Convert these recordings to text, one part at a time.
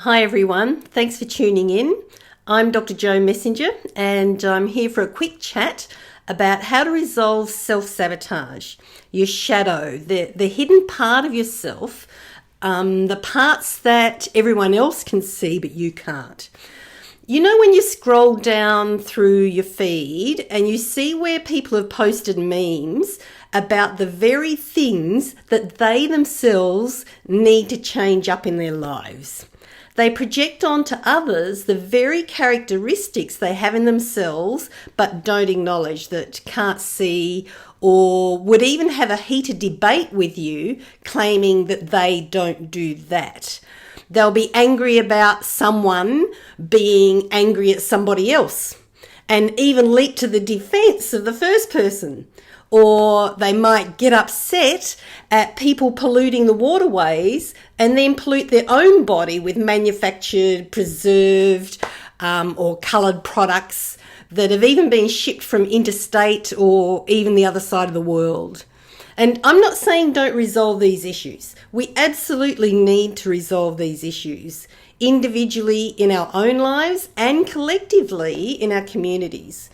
Hi everyone, thanks for tuning in. I'm Dr. Jo Messenger and I'm here for a quick chat about how to resolve self-sabotage, your shadow, the hidden part of yourself, the parts that everyone else can see but you can't. You know, when you scroll down through your feed and you see where people have posted memes about the very things that they themselves need to change up in their lives. They project onto others the very characteristics they have in themselves but don't acknowledge, that can't see, or would even have a heated debate with you claiming that they don't do that. They'll be angry about someone being angry at somebody else and even leap to the defense of the first person. Or they might get upset at people polluting the waterways and then pollute their own body with manufactured, preserved, or coloured products that have even been shipped from interstate or even the other side of the world. And I'm not saying don't resolve these issues. We absolutely need to resolve these issues individually in our own lives and collectively in our communities.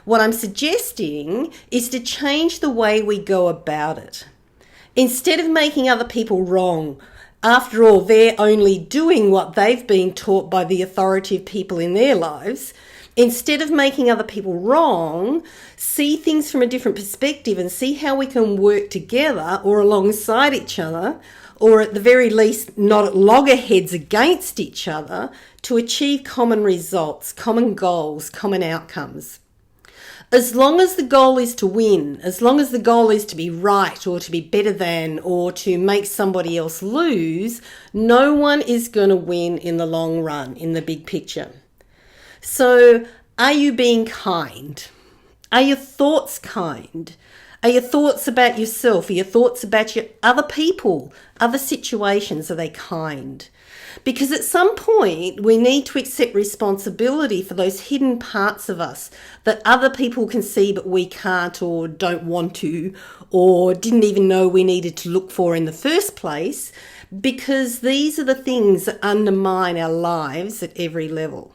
What I'm suggesting is to change the way we go about it. Instead of making other people wrong, after all, they're only doing what they've been taught by the authoritative people in their lives. Instead of making other people wrong, see things from a different perspective and see how we can work together or alongside each other, or at the very least not at loggerheads against each other, to achieve common results, common goals, common outcomes. As long as the goal is to win, as long as the goal is to be right or to be better than or to make somebody else lose, no one is going to win in the long run, in the big picture. So, are you being kind? Are your thoughts kind? Are your thoughts about yourself? Are your thoughts about your other people, other situations, are they kind? Because at some point we need to accept responsibility for those hidden parts of us that other people can see but we can't, or don't want to, or didn't even know we needed to look for in the first place, because these are the things that undermine our lives at every level.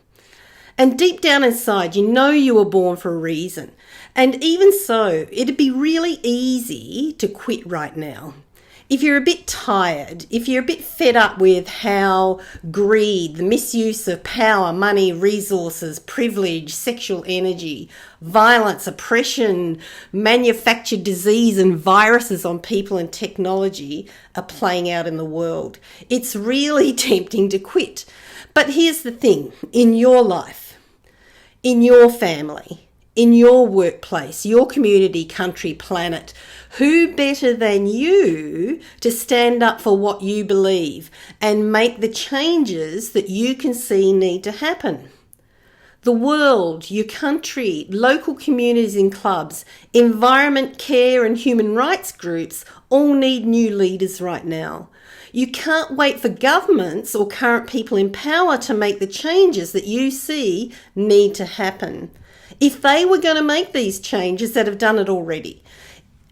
And deep down inside, you know you were born for a reason. And even so, it'd be really easy to quit right now. If you're a bit tired, if you're a bit fed up with how greed, the misuse of power, money, resources, privilege, sexual energy, violence, oppression, manufactured disease and viruses on people and technology are playing out in the world, it's really tempting to quit. But here's the thing, in your life, in your family, in your workplace, your community, country, planet, who better than you to stand up for what you believe and make the changes that you can see need to happen? The world, your country, local communities and clubs, environment care and human rights groups all need new leaders right now. You can't wait for governments or current people in power to make the changes that you see need to happen. If they were going to make these changes that have done it already,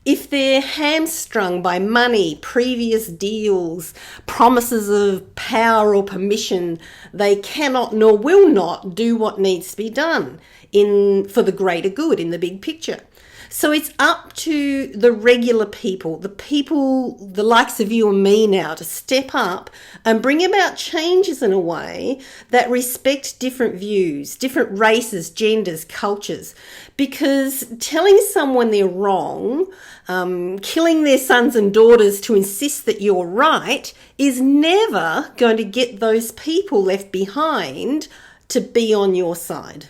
if they're hamstrung by money, previous deals, promises of power or permission, they cannot nor will not do what needs to be done for the greater good in the big picture. So it's up to the regular people, the likes of you and me now, to step up and bring about changes in a way that respect different views, different races, genders, cultures. Because telling someone they're wrong, killing their sons and daughters to insist that you're right, is never going to get those people left behind to be on your side.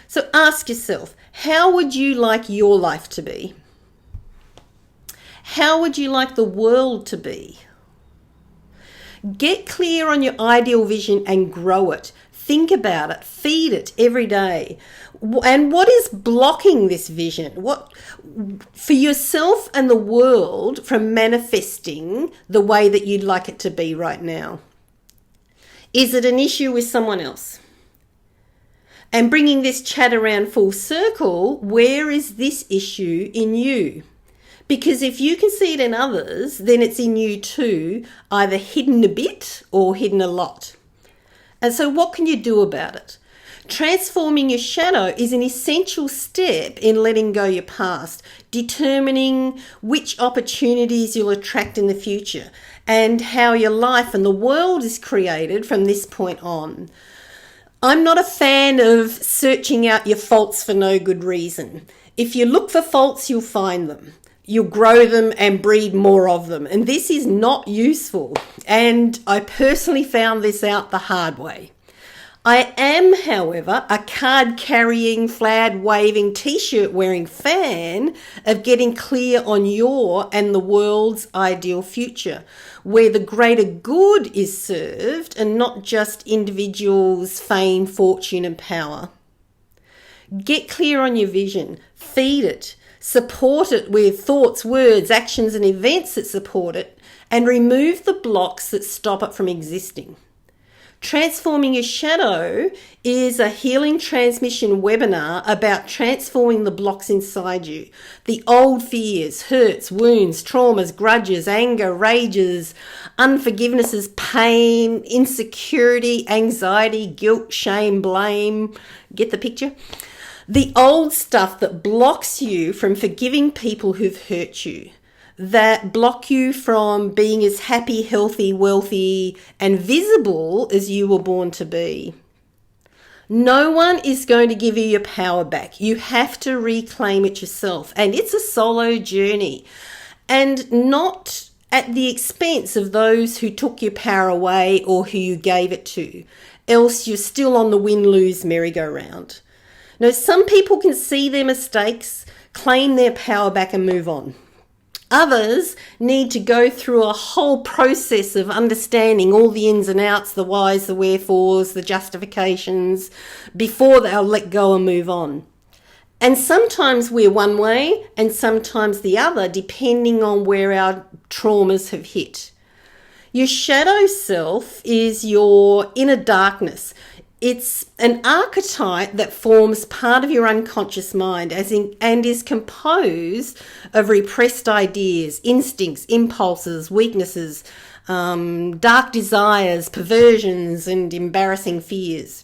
So ask yourself, how would you like your life to be? How would you like the world to be? Get clear on your ideal vision and grow it. Think about it, feed it every day. And what is blocking this vision? What for yourself and the world from manifesting the way that you'd like it to be right now? Is it an issue with someone else? And bringing this chat around full circle, where is this issue in you? Because if you can see it in others, then it's in you too, either hidden a bit or hidden a lot. And so what can you do about it? Transforming your shadow is an essential step in letting go your past, determining which opportunities you'll attract in the future, and how your life and the world is created from this point on. I'm not a fan of searching out your faults for no good reason. If you look for faults, you'll find them. You'll grow them and breed more of them. And this is not useful. And I personally found this out the hard way. I am, however, a card-carrying, flag-waving, t-shirt-wearing fan of getting clear on your and the world's ideal future, where the greater good is served and not just individuals' fame, fortune and power. Get clear on your vision, feed it, support it with thoughts, words, actions and events that support it, and remove the blocks that stop it from existing. Transforming Your Shadow is a healing transmission webinar about transforming the blocks inside you. The old fears, hurts, wounds, traumas, grudges, anger, rages, unforgivenesses, pain, insecurity, anxiety, guilt, shame, blame. Get the picture? The old stuff that blocks you from forgiving people who've hurt you, that block you from being as happy, healthy, wealthy, and visible as you were born to be. No one is going to give you your power back. You have to reclaim it yourself. And it's a solo journey, and not at the expense of those who took your power away or who you gave it to. Else you're still on the win-lose merry-go-round. Now, some people can see their mistakes, claim their power back and move on. Others need to go through a whole process of understanding all the ins and outs, the whys, the wherefores, the justifications, before they'll let go and move on. And sometimes we're one way and sometimes the other, depending on where our traumas have hit. Your shadow self is your inner darkness. It's an archetype that forms part of your unconscious mind and is composed of repressed ideas, instincts, impulses, weaknesses, dark desires, perversions, and embarrassing fears.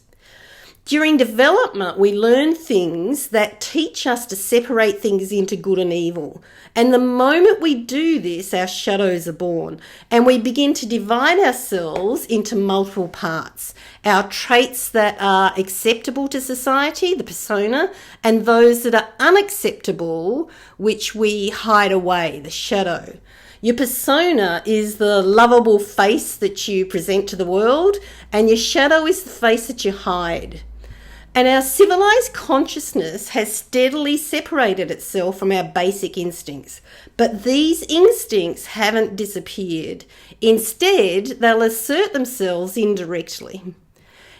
During development, we learn things that teach us to separate things into good and evil. And the moment we do this, our shadows are born, and we begin to divide ourselves into multiple parts. Our traits that are acceptable to society, the persona, and those that are unacceptable, which we hide away, the shadow. Your persona is the lovable face that you present to the world, and your shadow is the face that you hide. And our civilized consciousness has steadily separated itself from our basic instincts. But these instincts haven't disappeared. Instead, they'll assert themselves indirectly.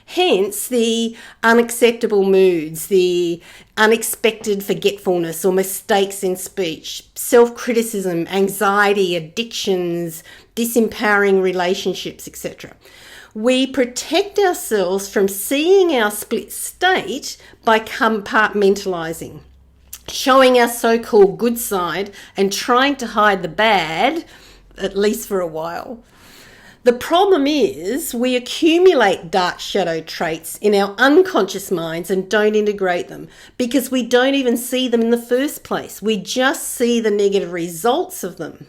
Hence, the unacceptable moods, the unexpected forgetfulness or mistakes in speech, self-criticism, anxiety, addictions, disempowering relationships, etc. We protect ourselves from seeing our split state by compartmentalizing, showing our so-called good side and trying to hide the bad, at least for a while. The problem is we accumulate dark shadow traits in our unconscious minds and don't integrate them because we don't even see them in the first place. We just see the negative results of them.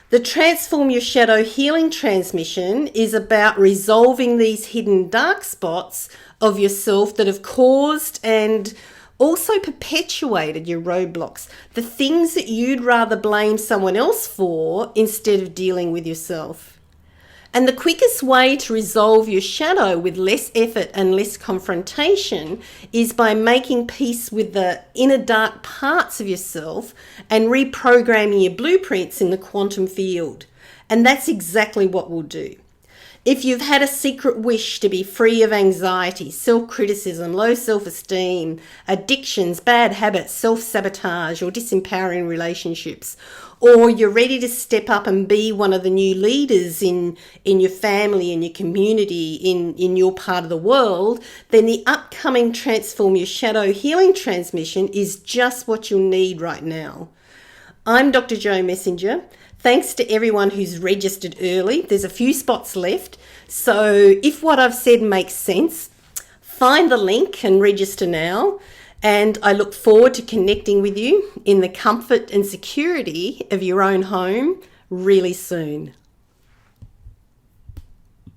The Transform Your Shadow Healing Transmission is about resolving these hidden dark spots of yourself that have caused and also perpetuated your roadblocks, the things that you'd rather blame someone else for instead of dealing with yourself. And the quickest way to resolve your shadow with less effort and less confrontation is by making peace with the inner dark parts of yourself and reprogramming your blueprints in the quantum field. And that's exactly what we'll do. If you've had a secret wish to be free of anxiety, self-criticism, low self-esteem, addictions, bad habits, self-sabotage or disempowering relationships, or you're ready to step up and be one of the new leaders in your family, in your community, in your part of the world, then the upcoming Transform Your Shadow Healing Transmission is just what you'll need right now. I'm Dr. Jo Messenger. thanks to everyone who's registered early. There's a few spots left. So if what I've said makes sense, find the link and register now. And I look forward to connecting with you in the comfort and security of your own home really soon.